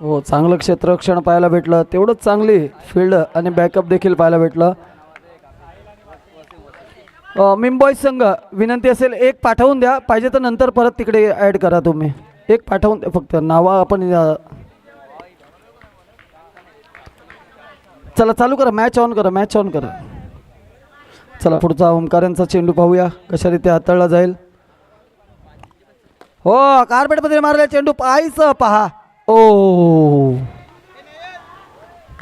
हो, चांगलं क्षेत्ररक्षण पाहायला भेटलं, तेवढंच चांगली फील्ड आणि बॅकअप देखील पाहायला भेटलं. मिमबॉईज संघ विनंती असेल एक पाठवून द्या, पाहिजे तर नंतर परत तिकडे ॲड करा तुम्ही. एक पाठवून द्या फक्त नावा आपण. चला चालू करा, मॅच ऑन करा, मॅच ऑन करा. चला पुढचा ओमकारांचा चेंडू पाहूया कशा रीती हाताळला जाईल. हो, कार्पेटमध्ये मारले चेंडू, पाहायचं पहा. ओ,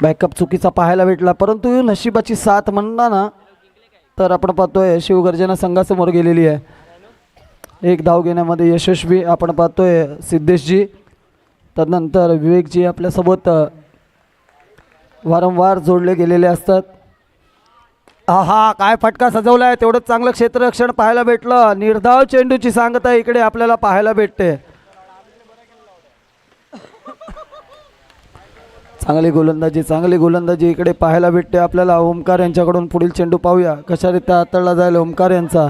बॅकअप चुकीचा पाहायला भेटला, परंतु नशिबाची साथ म्हणला ना तर आपण पाहतोय शिवगर्जना संघासमोर गेलेली आहे. एक धाव घेण्यामध्ये यशस्वी आपण पाहतोय सिद्धेशजी, तदनंतर विवेकजी आपल्यासोबत वारंवार जोडले गेलेले असतात. आहा, काय फटका सजवला आहे, तेवढंच चांगलं क्षेत्ररक्षण पाहायला भेटलं. निर्धाव चेंडूची सांगता इकडे आपल्याला पाहायला भेटते. चांगली गोलंदाजी इकडे पाहायला भेटते आपल्याला. ओमकार यांच्याकडून पुढील चेंडू पाहूया कशारीत्या हाताळला जाईल ओमकार यांचा.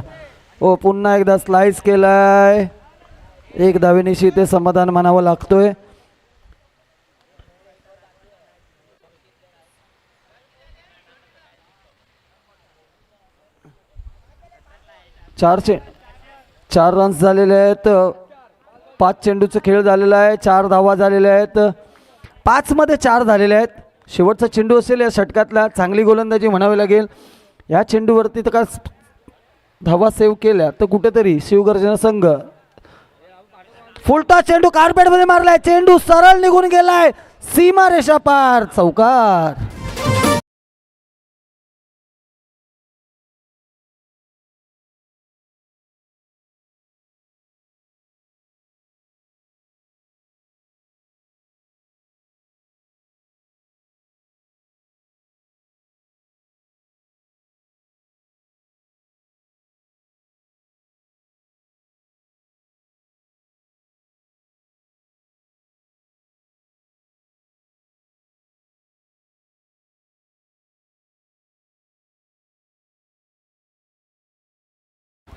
ओ, पुन्हा एकदा स्लाइस केलाय, एक धावेनिशी ते समाधान मानावं लागतोय. चार रन्स झालेले आहेत. 5 चेंडूचा खेळ झालेला आहे, 4 धावा झालेल्या आहेत, 5 मध्ये 4 झालेले आहेत. शेवटचा चेंडू असेल या षटकातला. चांगली गोलंदाजी म्हणावी लागेल. या चेंडूवरती तर का धावा सेव्ह केल्या तर कुठेतरी शिवगर्जना संघ. फुलटा चेंडू कार्पेटमध्ये मारलाय, चेंडू सरळ निघून गेलाय, सीमा रेषा पार, चौकार.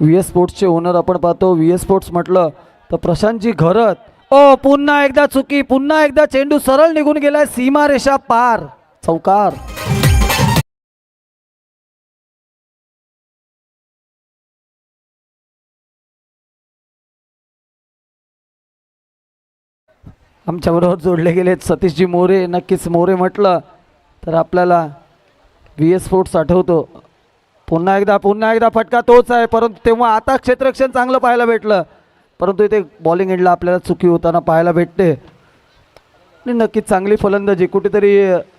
व्ही एस स्पोर्ट्सचे ओनर आपण पाहतो. व्ही एस स्पोर्ट्स म्हटलं तर प्रशांतजी घरत. ओ, पुन्हा एकदा चुकी, पुन्हा एकदा चेंडू सरळ निघून गेलाय, सीमा रेषा पार, चौकार. आमच्याबरोबर जोडले गेलेत सतीशजी मोरे. नक्कीच मोरे म्हटलं तर आपल्याला व्ही एस स्पोर्ट्स आठवतो. पुन्हा एकदा फटका तोच आहे, परंतु तेव्हा आता क्षेत्ररक्षण चांगलं पाहायला भेटलं, परंतु इथे बॉलिंग एंडला आपल्याला चुकी होताना पाहायला भेटते. आणि नक्कीच चांगली फलंदाजी, कुठेतरी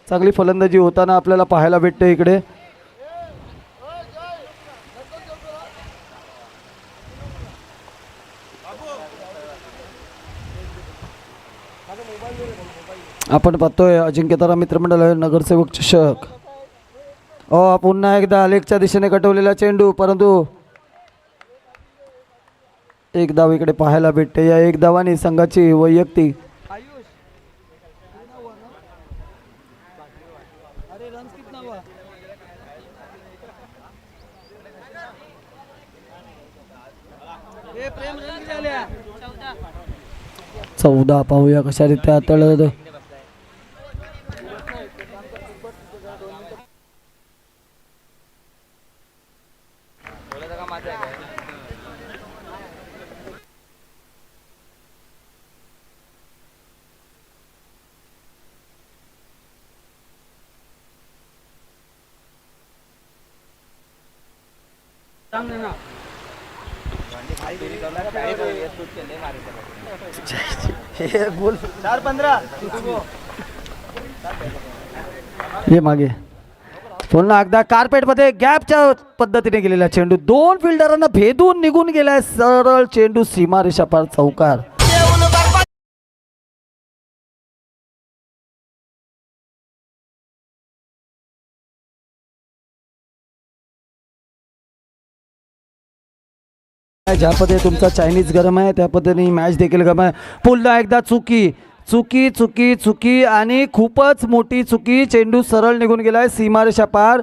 चांगली फलंदाजी होताना आपल्याला पाहायला भेटते इकडे. आपण पाहतोय अजिंक्यतारा मित्रमंडळ नगरसेवक चषक. पुन्हा एकदा अलेकच्या दिशेने कटवलेला चेंडू, परंतु एक धाव इकडे पाहायला भेटते. या एक धावाने संघाची वैयक्तिक चौदा. पाहूया कशा रीत्या हाताळलं. बोल 4-15 ये मागे. पुन्हा एकदा कार्पेटमध्ये गॅपच्या पद्धतीने गेलेला चेंडू, 2 फिल्डरांना भेदून निघून गेलाय, सरळ चेंडू सीमा रेषा पार, चौकार. ज्या पद्धतीने तुमचा चायनीज गरम आहे त्या पद्धतीने मॅच देखील गरम आहे. पुन्हा एकदा चुकी चुकी चुकी चुकी आणि खूपच मोठी चुकी, चेंडू सरळ निघून गेलाय, सीमारेषा पार.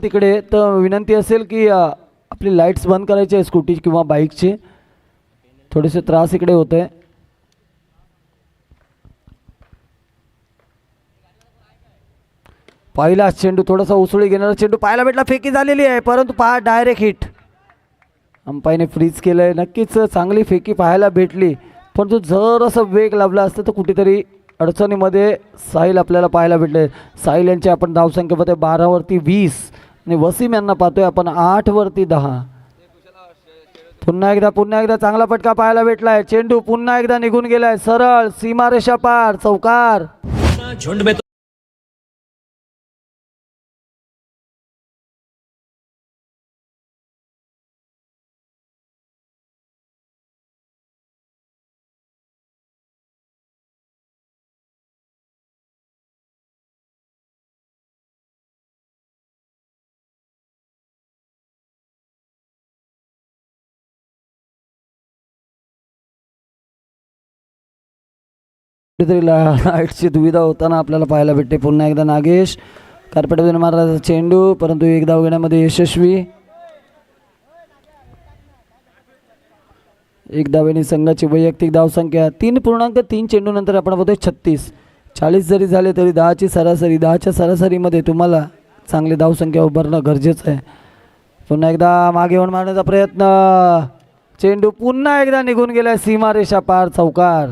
तिकडे तर विनंती असेल की आपली लाईट्स बंद करायची आहे स्कूटी किंवा बाईकची. थोडेसे त्रास इकडे होत आहे. पहिला चेंडू थोडासा उसळी घेणारा चेंडू पाहायला भेटला. फेकी झालेली आहे परंतु पहा डायरेक्ट हिट. अंपायरने फ्रीज केलं आहे. नक्कीच चांगली फेकी पाहायला भेटली परंतु जर असं वेग लाभला असतं तर कुठेतरी अडचणीमध्ये साहिल आपल्याला पाहायला भेटले. साहिल यांची आपण धावसंख्येमध्ये 12वरती 20 आणि वसीम यांना पाहतोय आपण 8वरती 10. पुन्हा एकदा चांगला फटका पाहायला भेटलाय. चेंडू पुन्हा एकदा निघून गेलाय सरळ सीमारेषा पार चौकार. झुंड में कुठेतरी लाईटची दुविधा होताना आपल्याला पाहायला भेटते. पुन्हा एकदा नागेश कार्पेटमध्ये मारला चेंडू परंतु एक धाव घेण्यामध्ये यशस्वी. एक धावेने संघाची वैयक्तिक धावसंख्या 3.3 चेंडू नंतर आपण बघतोय 36. 40 जरी झाले तरी 10ची सरासरी. 10च्या सरासरीमध्ये तुम्हाला चांगली धावसंख्या उभारणं गरजेचं आहे. पुन्हा एकदा मागे होऊन मारण्याचा प्रयत्न. चेंडू पुन्हा एकदा निघून गेला सीमारेषा पार चौकार.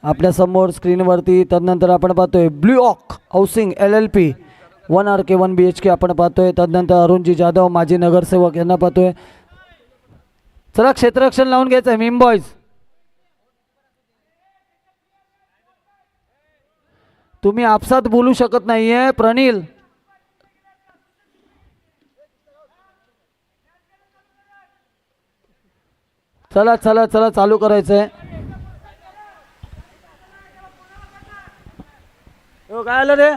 आपल्या समोर स्क्रीनवरती तदनंतर आपण पाहतोय blue oak housing LLP 1 RK 1 BHK आपण पाहतोय. तदनंतर अरुणजी जाधव माजी नगरसेवक यांना पाहतोय. चला क्षेत्ररक्षण लावून घ्यायचंय मीम बॉईज. तुम्ही आपसात बोलू शकत नाहीये प्रणिल. चला चला चला चालू करायचंय. काय आलं रे.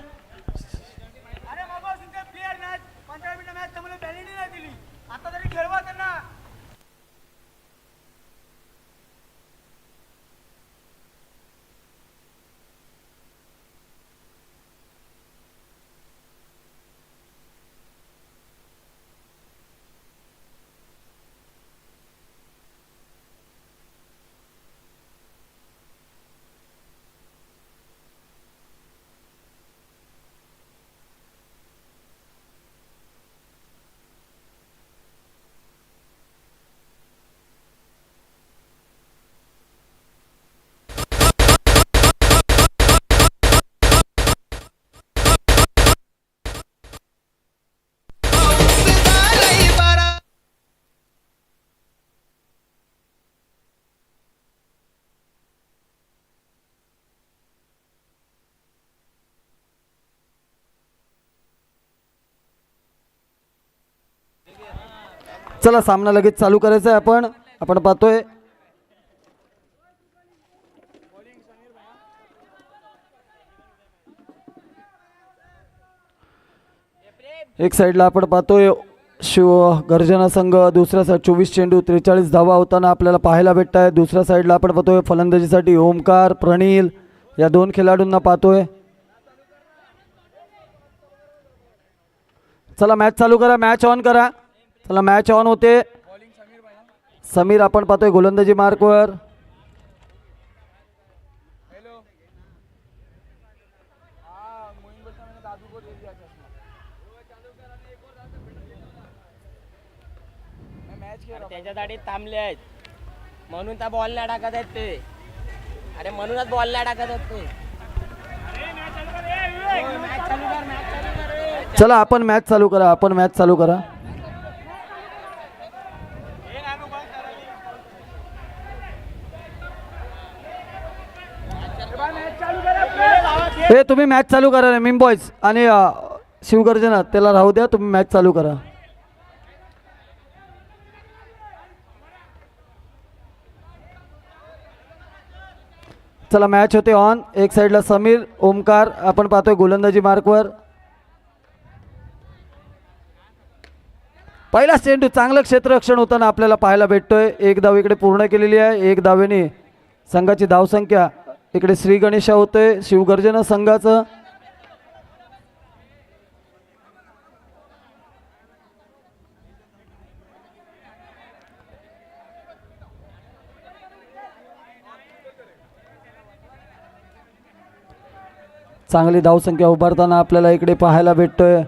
चला सामना लगेच चालू करायचा आहे. आपण पाहतोय एक साईडला आपण पाहतोय शिव गर्जना संघ, दुसऱ्या साईड 24 चेंडू 43 धावा होताना आपल्याला पाहायला भेटत आहे. दुसऱ्या साईडला आपण पाहतोय फलंदाजीसाठी ओमकार, प्रणील या दोन खेळाडूंना पाहतोय. चला मॅच चालू करा, मॅच ऑन करा. चला मॅच ऑन होते. समीर आपण पाहतोय गोलंदाजी मार्कवर. त्याच्यासाठी थांबले आहेत म्हणून त्या बॉल नाही टाकत आहेत ते. अरे म्हणूनच बॉल नाही टाकत आहेत ते. चला आपण मॅच चालू करा, आपण मॅच चालू करा. हे तुम्ही मॅच चालू करा रे मिम बॉयज आणि शिवगर्जना त्याला राहू द्या, तुम्ही मॅच चालू करा. चला मॅच होते ऑन. एक साईडला समीर, ओमकार आपण पाहतोय गोलंदाजी मार्कवर. पहिला चेंडू चांगलं क्षेत्ररक्षण होताना आपल्याला पाहायला भेटतोय. एक धाव इकडे पूर्ण केलेली आहे. एक धावेने संघाची धावसंख्या इकडे श्री गणेशा होतोय शिवगर्जना संघाचं. चांगली धावसंख्या उभारताना आपल्याला इकडे पाहायला भेटतोय.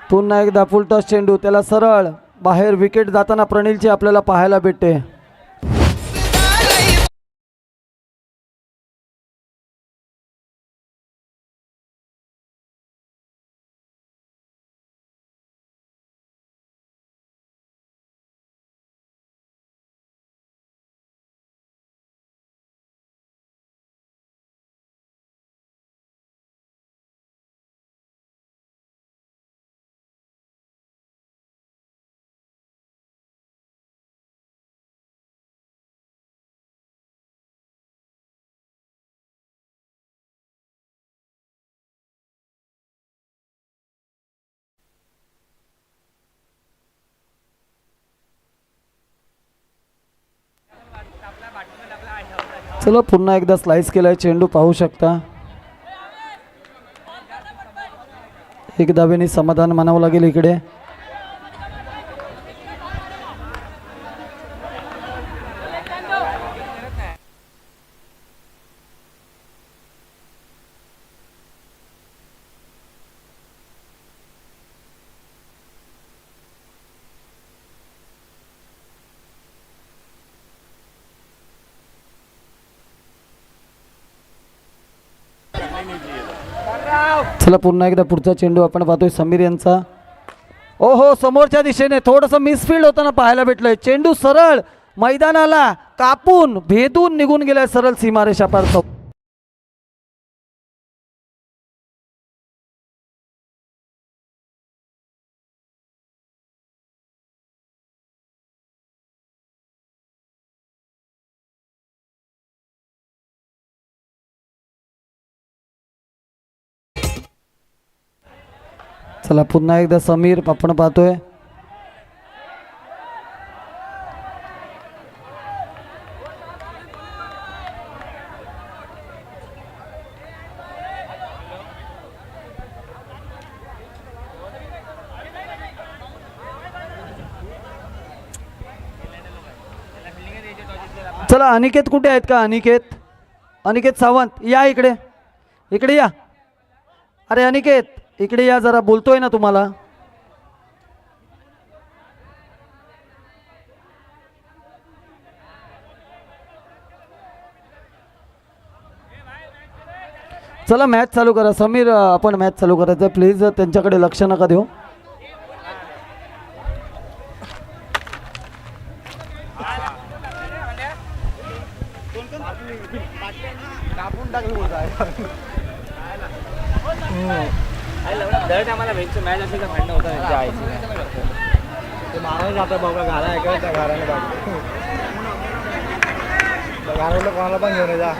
पुन्हा एकदा फुलटॉस चेंडू, त्याला सरळ बाहेर विकेट जाताना प्रणीलची आपल्याला पाहायला भेटते. चला पुन्हा एकदा स्लाइस केलाय चेंडू, पाहू शकता. एक धावेने समाधान मानावं लागेल इकडे. चला पुन्हा एकदा पुढचा चेंडू आपण पाहतोय समीर यांचा. ओहो, समोरच्या दिशेने थोडंसं मिसफील्ड होताना पाहायला भेटलंय. चेंडू सरळ मैदानाला कापून भेदून निघून गेलाय सरळ सीमारेषा पार. चला पुन्हा एकदा समीर आपण पाहतोय. चला अनिकेत कुठे आहेत का? अनिकेत सावंत या इकडे, इकडे या. अरे अनिकेत इकडे या जरा, बोलतोय ना तुम्हाला. चला मॅच चालू करा. समीर आपण मॅच चालू करायचं, प्लीज त्यांच्याकडे लक्ष नका देऊ. दर टायमाला मॅच असेल तर भांडणं होतं त्यांच्या आईची. ते मारायला जातं बाबा घाला ऐकायला त्या घराने बाजू घराला कोणाला पण घेऊन जा.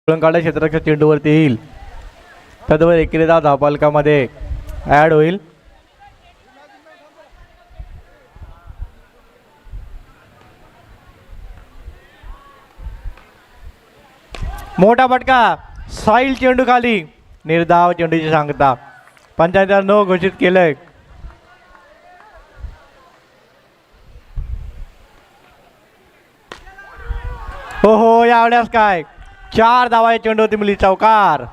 काढा क्षेत्राच्या चेंडूवरती येईल. तद्वर एकेरीचा धावपालकामध्ये ऍड होईल. मोठा फटका साईल चेंडू खाली. निर्धाव चेंडूची सांगता पंचायत नो घोषित केलंय. हो हो यावेळेस काय 4 धावा चेंडू होती मिली चौकार.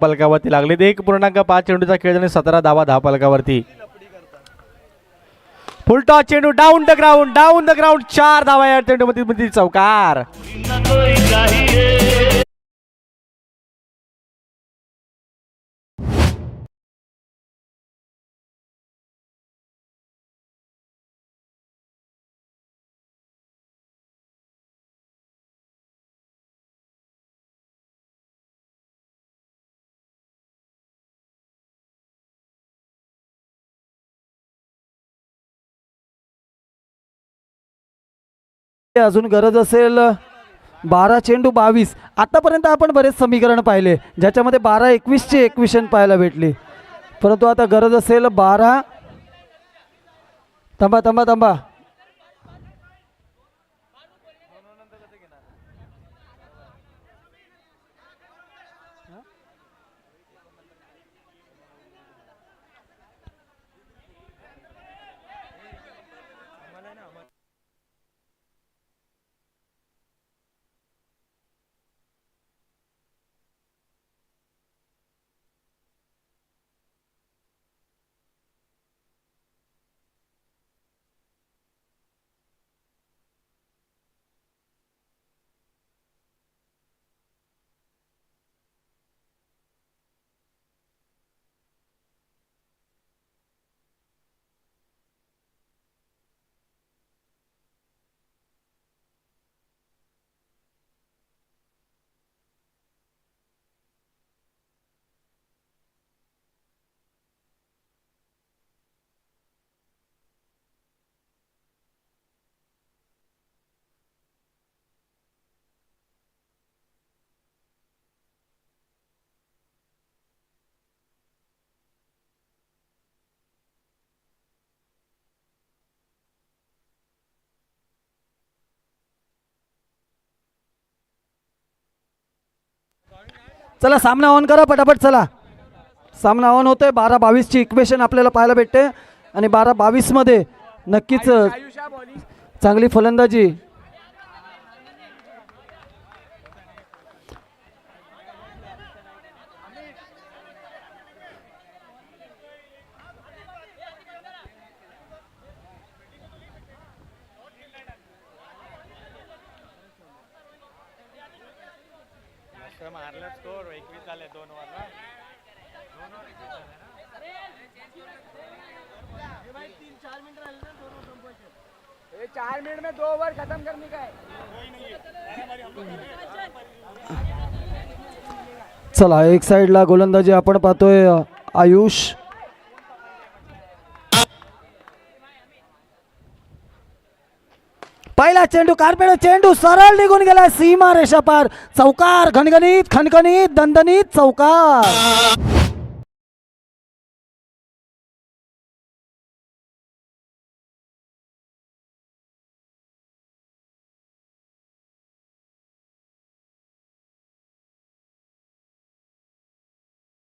पलकावरती लागले 1.5 चेंडूचा खेळ आणि 17 धावा धावपलकावरती. फुलटॉस चेंडू डाऊन द ग्राउंड 4 धावा या चेंडूमध्ये चौकार. अजून गरज असेल 12 चेंडू 22. आतापर्यंत आपण बरेच समीकरण पाहिले ज्याच्यामध्ये 12-21ची इक्वेशन पाहायला भेटली, परंतु आता गरज असेल 12. थांबा चला सामना ऑन करा पटापट. चला सामना ऑन होतोय. 12-22ची इक्वेशन आपल्याला पाहायला भेटते आणि 12-22मध्ये नक्कीच चांगली फलंदाजी. मारलं स्कोर 21 झाले 2 ओव्हरला. 4 मिनट में 2 ओवर खत्म करने का है. चला एक साईडला गोलंदाजी आपण पाहतोय आयुष. पहिला चेंडू कार्पेट चेंडू सरळ निघून गेला सीमा रेषा पार. चौकार खणखणीत खणखणीत दणदणीत चौकार.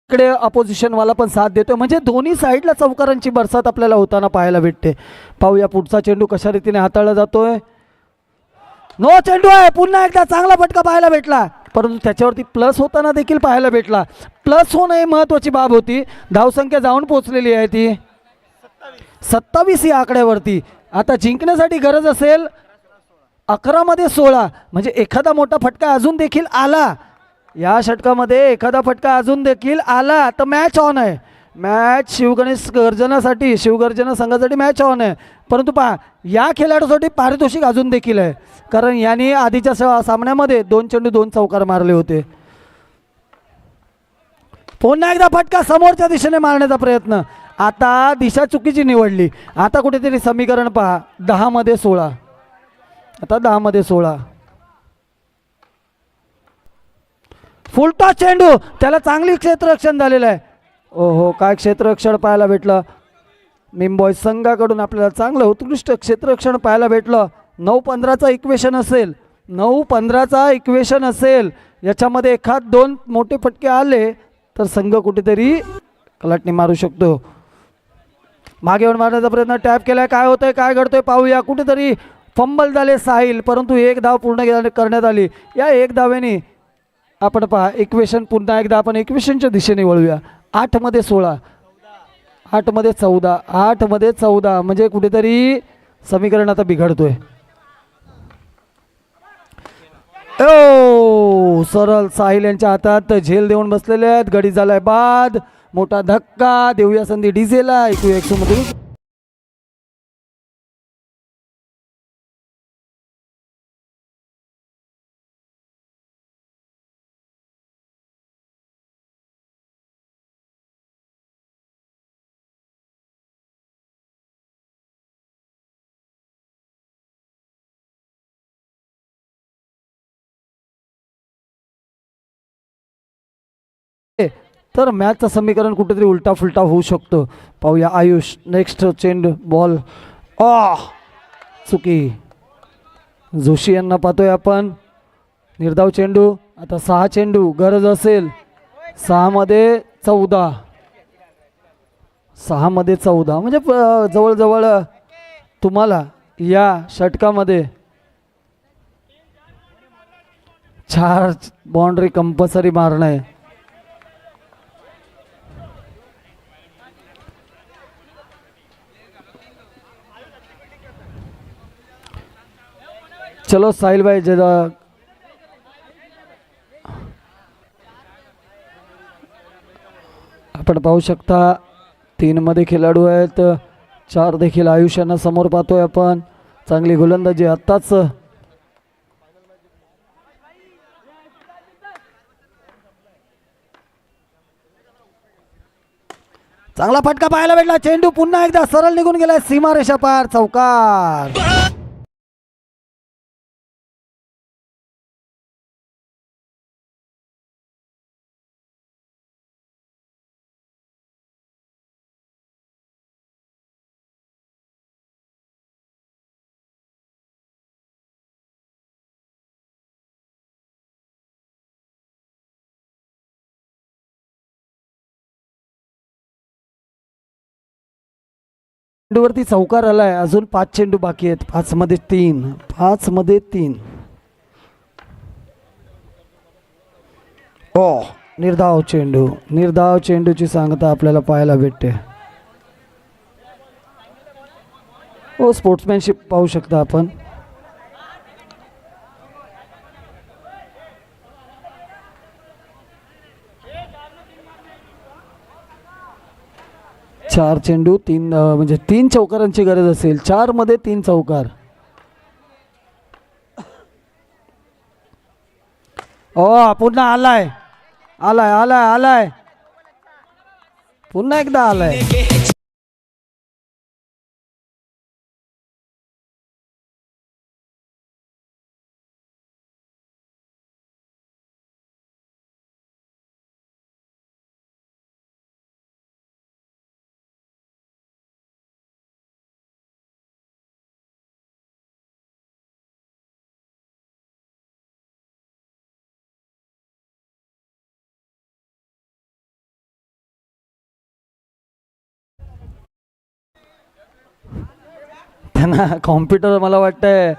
इकडे अपोजिशन वाला पण साथ देतोय म्हणजे दोन्ही साईडला चौकारांची बरसात आपल्याला होताना पाहायला भेटते. पाहूया पुढचा चेंडू कशा रीतीने हाताळला जातोय. नो चेंडू आहे. पुन्हा एकदा चांगला फटका पाहायला भेटला परंतु त्याच्यावरती प्लस होताना देखील पाहायला भेटला. प्लस होणं ही महत्वाची बाब होती. धावसंख्या जाऊन पोहोचलेली आहे ती 27 या आकड्यावरती. आता जिंकण्यासाठी गरज असेल 11 मध्ये 16 म्हणजे एखादा मोठा फटका अजून देखील आला. या षटकामध्ये एखादा फटका अजून देखील आला तर मॅच ऑन आहे. मॅच शिवगणेश गर्जनासाठी शिवगर्जना संघासाठी मॅच ऑन आहे. परंतु पहा या खेळाडूसाठी पारितोषिक अजून देखील आहे कारण यांनी आधीच्या सामन्यामध्ये 2 चेंडू 2 चौकार मारले होते. पुन्हा एकदा फटका समोरच्या दिशेने मारण्याचा प्रयत्न. आता दिशा चुकीची निवडली. आता कुठेतरी समीकरण पहा 10 मध्ये 16. आता 10 मध्ये 16. फुलटॉस चेंडू त्याला चांगली क्षेत्ररक्षण झालेलं आहे. ओहो काय क्षेत्ररक्षण पाहायला भेटलं. मिमबॉय संघाकडून आपल्याला चांगलं उत्कृष्ट क्षेत्ररक्षण पाहायला भेटलं. 9-15चा इक्वेशन असेल. 9-15चा इक्वेशन असेल. याच्यामध्ये एखाद 2 मोठे फटके आले तर संघ कुठेतरी कलाटणी मारू शकतो. मागे येऊन मारण्याचा प्रयत्न टॅप केलाय. काय होतंय काय घडतोय पाहूया. कुठेतरी फंबल झाले साहिल परंतु 1 धाव पूर्ण करण्यात आली. या 1 धावेने आपण पहा इक्वेशन पुन्हा एकदा आपण इक्वेशनच्या दिशेने वळूया. 8 मध्ये 16. 8 मध्ये 14. 8 मध्ये 14 म्हणजे कुठेतरी समीकरण आता बिघडतोय. ओ सरळ साहिल यांच्या हातात झेल देऊन बसलेले आहेत. गडी झालाय बाद. मोठा धक्का देऊया संधी डीजेला. ऐकूया 100 मध्ये. तर मॅचचं समीकरण कुठेतरी उलटा फुलटा होऊ शकतो. पाहूया आयुष. नेक्स्ट चेंडू बॉल चुकी. जोशी यांना पाहतोय आपण. निर्धाव चेंडू. आता 6 चेंडू गरज असेल. 6 मध्ये 14. 6 मध्ये 14 म्हणजे जवळजवळ तुम्हाला या षटकामध्ये 4 बाउंड्री कंपल्सरी मारणं आहे. चलो साहिल भाई जरा आपण पाहू शकता 3 मध्ये खेळाडू आहेत. 4 देखील आयुष्यांना समोर पाहतोय आपण. चांगली गोलंदाजी आत्ताच चांगला फटका पाहायला भेटला. चेंडू पुन्हा एकदा सरळ निघून गेलाय सीमारेषा पार. चौकार. चेंडूवरती चौकार आलाय. अजून 5 चेंडू बाकी आहेत. 5 मध्ये 3. 5 मध्ये 3. ओ निर्धाव चेंडू. निर्धाव चेंडूची सांगता आपल्याला पाहायला भेटते. ओ स्पोर्ट्समॅनशिप पाहू शकता आपण. चार चेंडू 3 म्हणजे 3 चौकारांची गरज असेल. 4 मध्ये 3 चौकार. ओ पुन्हा आलाय आलाय आलाय आलाय पुन्हा एकदा आलाय. त्यांना कॉम्प्युटर मला वाटतंय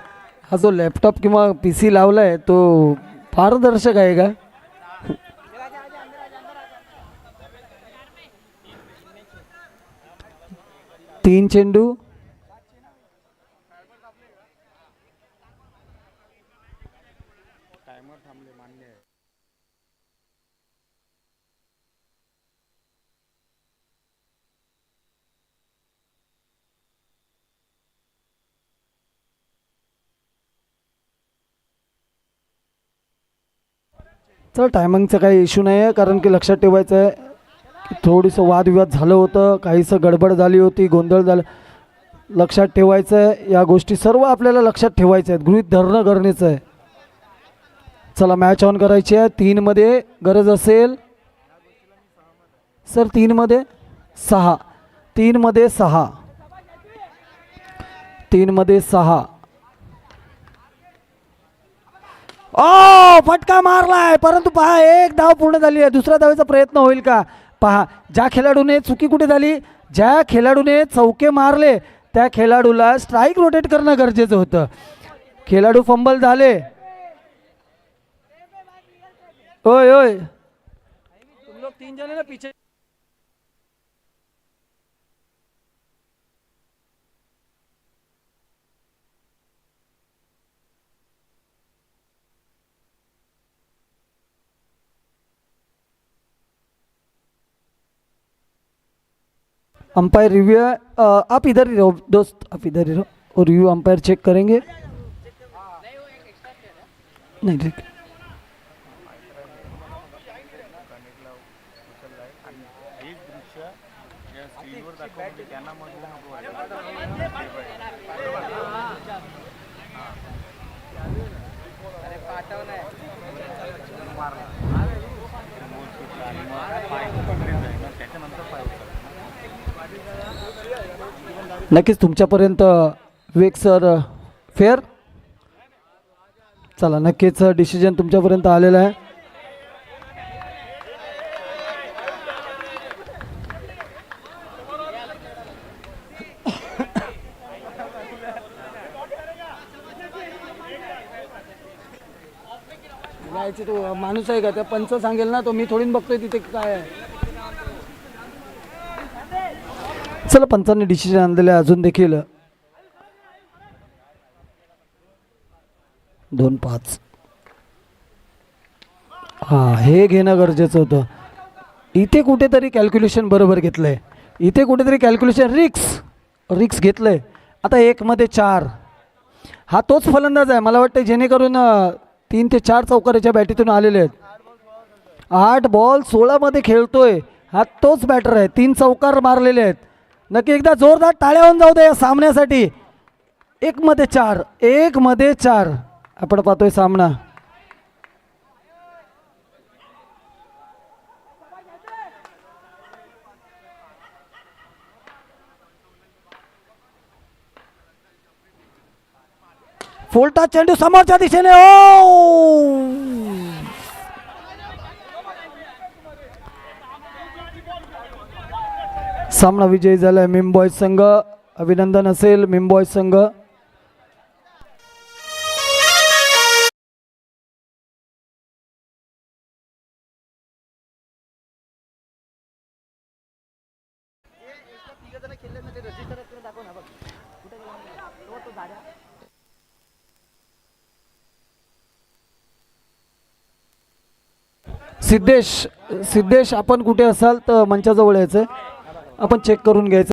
हा जो लॅपटॉप किंवा पी सी लावलाय तो पारदर्शक आहे का. तीन चेंडू. चल टायमिंगचं काही इश्यू नाही आहे कारण की लक्षात ठेवायचं आहे की थोडंसं वादविवाद झालं होतं. काहीसं गडबड झाली होती. गोंधळ झाला. लक्षात ठेवायचं आहे. या गोष्टी सर्व आपल्याला लक्षात ठेवायच्या आहेत. गृहीत धरणं गरजेचं आहे. चला मॅच ऑन करायची आहे. 3 मध्ये गरज असेल सर. 3 मध्ये 6. 3 मध्ये 6. 3 मध्ये 6. ओ फटका मारलाय परंतु पहा एक धाव पूर्ण झाली आहे. दुसऱ्या धावेचा प्रयत्न होईल का पहा. ज्या खेळाडूने चुकी कुठे झाली. ज्या खेळाडूने चौके मारले त्या खेळाडूला स्ट्राईक रोटेट करणं गरजेचं होतं. खेळाडू फंबल झाले. ओय ओय तुम लोग 3 जने ना पीछे. अंपायर रिव्यू आप इधर ही रहो दोस्त. आप इधर ही रहो और रिव्यू अंपायर चेक करेंगे. नहीं ठीक. नक्कीच तुमच्यापर्यंत विवेक सर फेअर. चला नक्कीच डिसिजन तुमच्यापर्यंत आलेला आहे. जायचे तो माणूस आहे का त्या पंच सांगेल ना तो. मी थोडीन बघतोय तिथे काय आहे. चला पंचांनी डिसिजन आणलेलं आहे. अजून देखील 2-5. हां हे घेणं गरजेचं होतं. इथे कुठेतरी कॅल्क्युलेशन बरोबर घेतलंय. इथे कुठेतरी कॅल्क्युलेशन रिक्स घेतलंय. आता 1 मध्ये 4. हा तोच फलंदाज आहे मला वाटतं जेणेकरून 3 ते 4 चौकाराच्या बॅटीतून आलेले आहेत. 8 बॉल 16 मध्ये खेळतोय हा तोच बॅटर आहे. 3 चौकार मारलेले आहेत. नक्की एकदा जोरदार टाळ्या होऊन जाऊ दे या सामन्यासाठी. 1 मध्ये 4. 1 मध्ये 4 आपण पाहतोय सामना. फुलटा चेंडू समोरच्या दिशेने. ओ सामना विजयी झालाय मिम बॉयज संघ. अभिनंदन असेल मिमबॉय संघ. सिद्धेश, सिद्धेश आपण कुठे असाल तर मंचाजवळ यायचं, आपण चेक करून घ्यायचं.